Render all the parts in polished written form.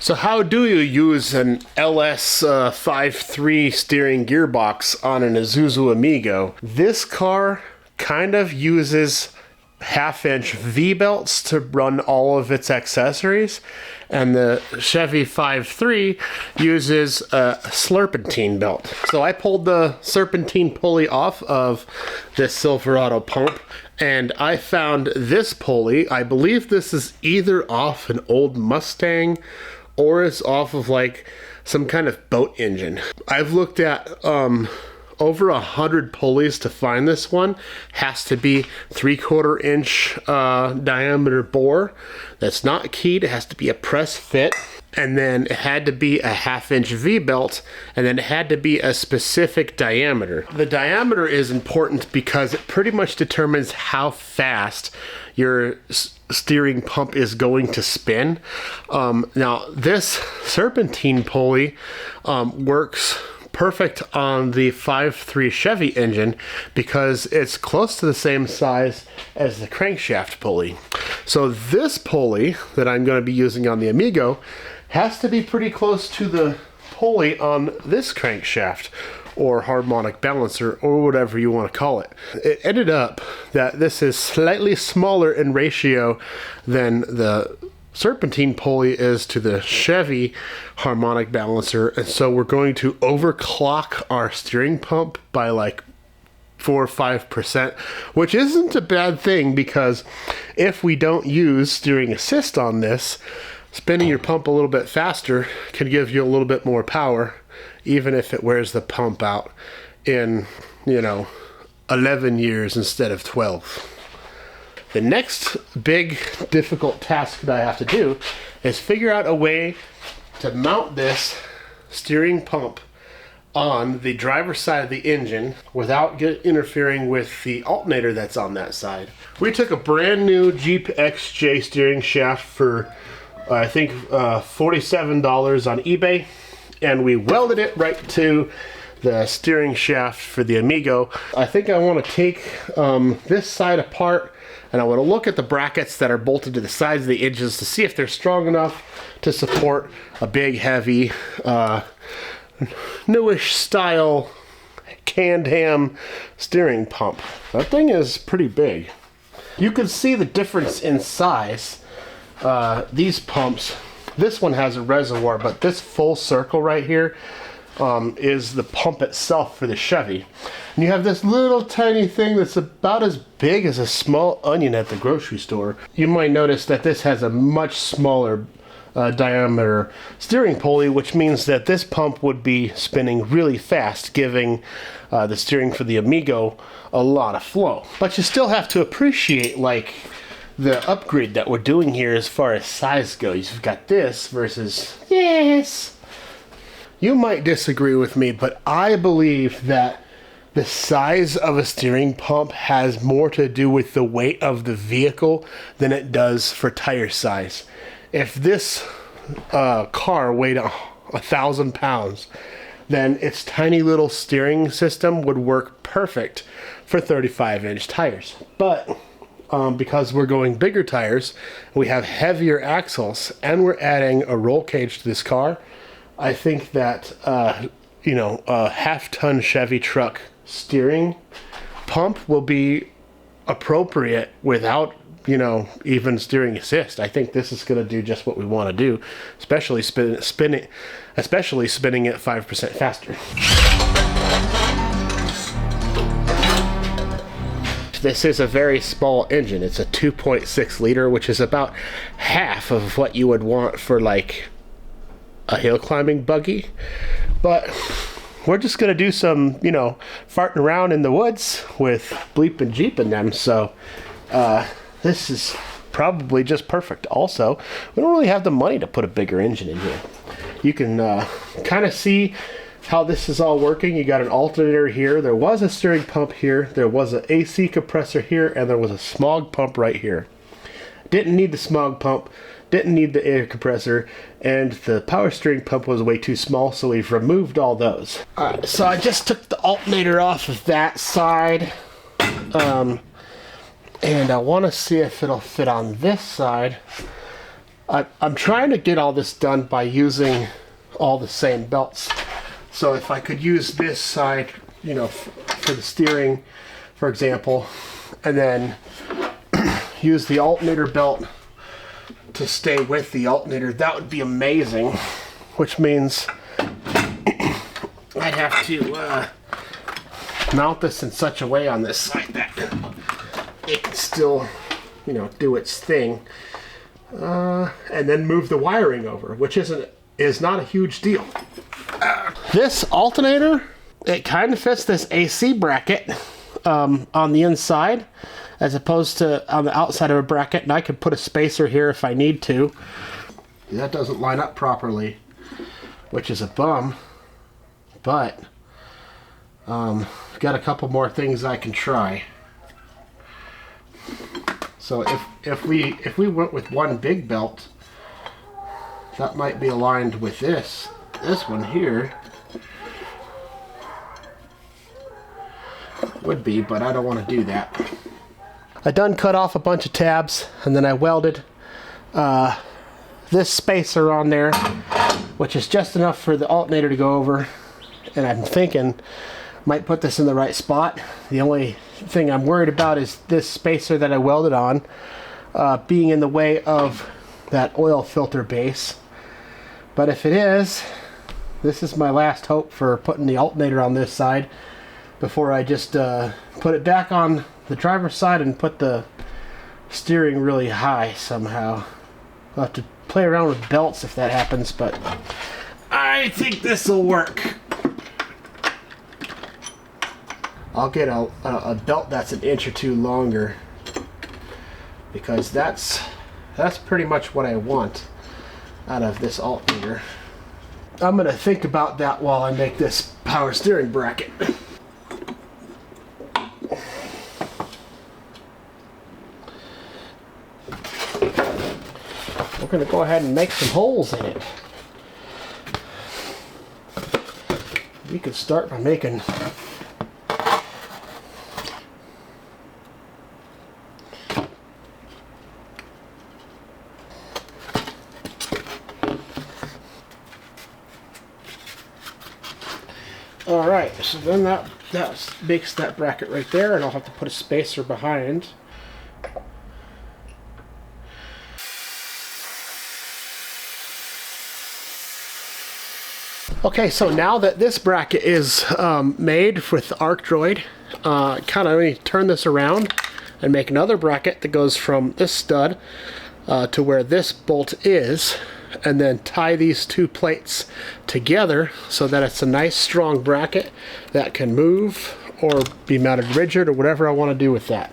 So how do you use an LS53 steering gearbox on an Isuzu Amigo? This car kind of uses half-inch V-belts to run all of its accessories, and the Chevy 5.3 uses a serpentine belt. So I pulled the serpentine pulley off of this Silverado pump, and I found this pulley. I believe this is either off an old Mustang or it's off of like some kind of boat engine. I've looked at over 100 pulleys to find this one. Has to be 3/4 inch diameter bore. That's not keyed. It has to be a press fit. And then it had to be a 1/2 inch V-belt, and then it had to be a specific diameter. The diameter is important because it pretty much determines how fast your steering pump is going to spin. Now this serpentine pulley works perfect on the 5.3 Chevy engine because it's close to the same size as the crankshaft pulley. So this pulley that I'm going to be using on the Amigo has to be pretty close to the pulley on this crankshaft or harmonic balancer or whatever you want to call it. It ended up that this is slightly smaller in ratio than the serpentine pulley is to the Chevy harmonic balancer, and so we're going to overclock our steering pump by like 4 or 5%, which isn't a bad thing because if we don't use steering assist on this, spinning your pump a little bit faster can give you a little bit more power, even if it wears the pump out in, 11 years instead of 12. The next big difficult task that I have to do is figure out a way to mount this steering pump on the driver's side of the engine without interfering with the alternator that's on that side. We took a brand new Jeep XJ steering shaft for I think $47 on eBay, and we welded it right to the steering shaft for the Amigo. I think I want to take this side apart, and I want to look at the brackets that are bolted to the sides of the edges to see if they're strong enough to support a big, heavy, newish style canned ham steering pump. That thing is pretty big. You can see the difference in size. These pumps, this one has a reservoir, but this full circle right here is the pump itself for the Chevy. And you have this little tiny thing that's about as big as a small onion at the grocery store. You might notice that this has a much smaller diameter steering pulley, which means that this pump would be spinning really fast, giving the steering for the Amigo a lot of flow. But you still have to appreciate like the upgrade that we're doing here as far as size goes. You've got this versus this. You might disagree with me, but I believe that the size of a steering pump has more to do with the weight of the vehicle than it does for tire size. If this car weighed 1,000 pounds, then its tiny little steering system would work perfect for 35-inch tires. But because we're going bigger tires, we have heavier axles, and we're adding a roll cage to this car, I think that a half-ton Chevy truck steering pump will be appropriate without even steering assist. I think this is going to do just what we want to do, especially spinning it 5% faster. This is a very small engine. It's a 2.6 liter, which is about half of what you would want for like a hill climbing buggy. But we're just gonna do some, farting around in the woods with bleep and jeep in them. So this is probably just perfect. Also, we don't really have the money to put a bigger engine in here. You can kind of see how this is all working. You got an alternator here, there was a steering pump here, there was an AC compressor here, and there was a smog pump right here. Didn't need the smog pump, didn't need the air compressor, and the power steering pump was way too small, so we've removed all those. Alright, so I just took the alternator off of that side, and I want to see if it'll fit on this side. I'm trying to get all this done by using all the same belts. So if I could use this side, you know, for the steering, for example, and then use the alternator belt to stay with the alternator, that would be amazing. Which means I'd have to mount this in such a way on this side that it can still, you know, do its thing. And then move the wiring over, which is not a huge deal. This alternator, it kind of fits this AC bracket on the inside, as opposed to on the outside of a bracket, and I could put a spacer here if I need to. That doesn't line up properly, which is a bum, but got a couple more things I can try. So if we went with one big belt, that might be aligned with this one here. Would be, but I don't want to do that. I done cut off a bunch of tabs, and then I welded this spacer on there, which is just enough for the alternator to go over. And I'm thinking might put this in the right spot. The only thing I'm worried about is this spacer that I welded on being in the way of that oil filter base. But if it is, this is my last hope for putting the alternator on this side before I just put it back on the driver's side and put the steering really high somehow. I'll have to play around with belts if that happens, but I think this will work. I'll get a belt that's an inch or two longer, because that's pretty much what I want out of this alternator. I'm gonna think about that while I make this power steering bracket. We're gonna go ahead and make some holes in it. We could start by making Alright, so then that makes that bracket right there, and I'll have to put a spacer behind. Okay, so now that this bracket is made with the arc droid, kind of let me turn this around and make another bracket that goes from this stud to where this bolt is, and then tie these two plates together so that it's a nice strong bracket that can move or be mounted rigid or whatever I want to do with that.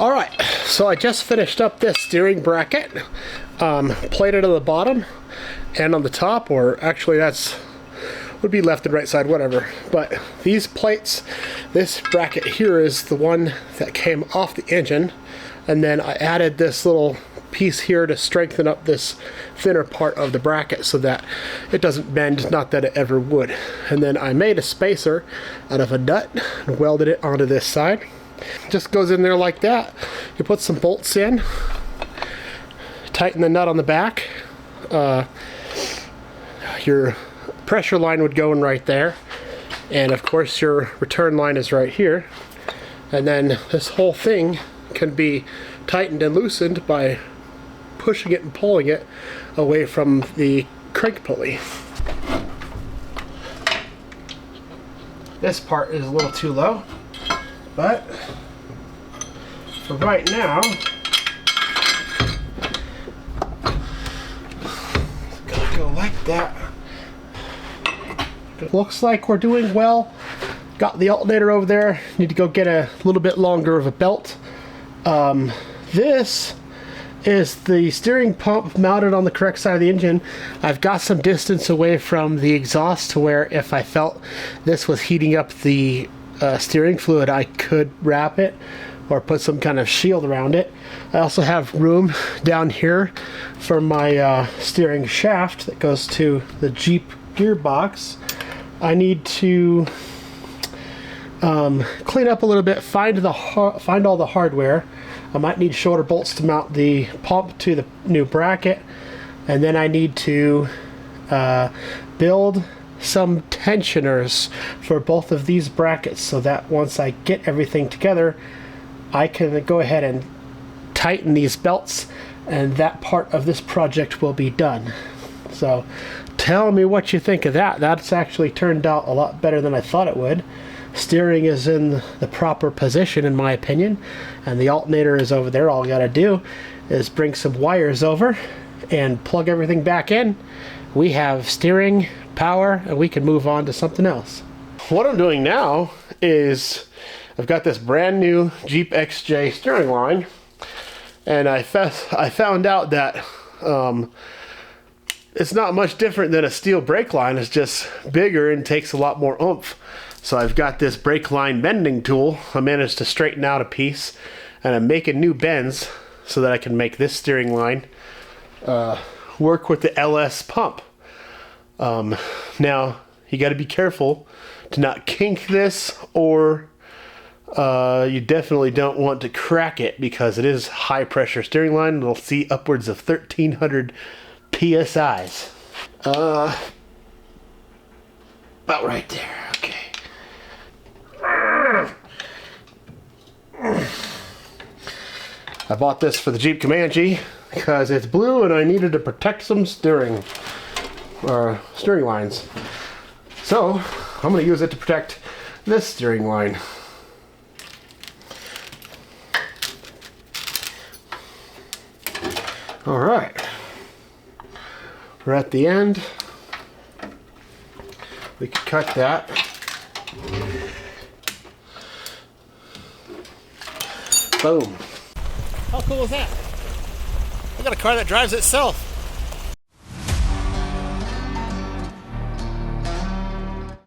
Alright, so I just finished up this steering bracket, plated on the bottom and on the top, or actually that's would be left and right side, whatever. But these plates, this bracket here is the one that came off the engine, and then I added this little piece here to strengthen up this thinner part of the bracket so that it doesn't bend, not that it ever would. And then I made a spacer out of a nut and welded it onto this side. Just goes in there like that. You put some bolts in, tighten the nut on the back. Your pressure line would go in right there, and of course your return line is right here. And then this whole thing can be tightened and loosened by pushing it and pulling it away from the crank pulley. This part is a little too low, but for right now, it's gonna go like that. Looks like we're doing well. Got the alternator over there. Need to go get a little bit longer of a belt. This is the steering pump mounted on the correct side of the engine. I've got some distance away from the exhaust to where if I felt this was heating up the steering fluid, I could wrap it or put some kind of shield around it. I also have room down here for my steering shaft that goes to the Jeep gearbox. I need to clean up a little bit, find all the hardware. I might need shoulder bolts to mount the pump to the new bracket, and then I need to build some tensioners for both of these brackets so that once I get everything together, I can go ahead and tighten these belts, and that part of this project will be done. So tell me what you think of that. That's actually turned out a lot better than I thought it would. Steering is in the proper position in my opinion, and the alternator is over there. All I gotta do is bring some wires over and plug everything back in. We have steering, power, and we can move on to something else. What I'm doing now is I've got this brand new Jeep XJ steering line, and I found out that it's not much different than a steel brake line. It's just bigger and takes a lot more oomph. So I've got this brake line bending tool. I managed to straighten out a piece, and I'm making new bends so that I can make this steering line work with the LS pump. Now you got to be careful to not kink this, or you definitely don't want to crack it, because it is high pressure steering line. It'll see upwards of 1300 PSIs. About right there. Okay. I bought this for the Jeep Comanche because it's blue and I needed to protect some steering lines. So I'm going to use it to protect this steering line. All right, we're at the end. We can cut that. Boom. How cool is that? I got a car that drives itself.